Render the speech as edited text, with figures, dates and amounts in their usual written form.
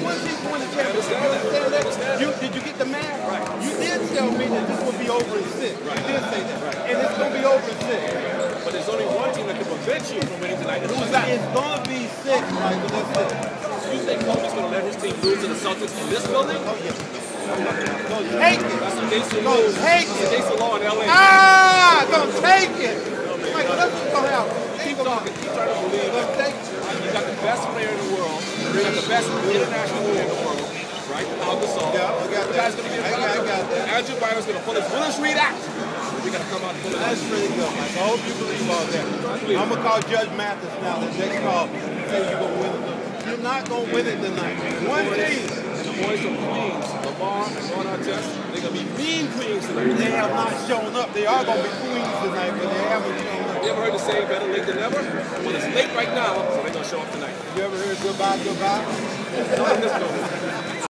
was he to win the championship? You understand that? Did you get the math? Right. You did tell me that this would be over in 6. Right. You did say that. Right. And it's going to be over in 6. But there's only one team that can prevent you from winning tonight. And who's that? It's going to be 6, Michael. That's it. You think Kobe's going to let his team lose to the Celtics in this building? Oh, yeah. Go take it. That's against the Go law. take That's it. against the law in LA. Ah! Don't take it. Michael, that's what's going to happen. Keep talking. Keep trying to believe Don't that take it. you got the best player in the world. You got the best international player in the world. Right? Pau Gasol. Yeah, I got that. Guy's going to be I got that. Andrew Bynum's going to pull his Willis Reed out. We got to come out and pull it out. That's really good, Mike. I hope you believe all that. I'm going to call Judge Mathis now. The next call. Say you're going to win it. You're not going to win it tonight. One team. And the boys from Queens, Lamar and Ron Artest, they're going to be mean Queens tonight. They have not shown up. They are going to be queens tonight, but they haven't shown up. You ever heard the saying, better late than never? Well, it's late right now, so they're going to show up tonight. You ever heard goodbye, goodbye? Not in this building.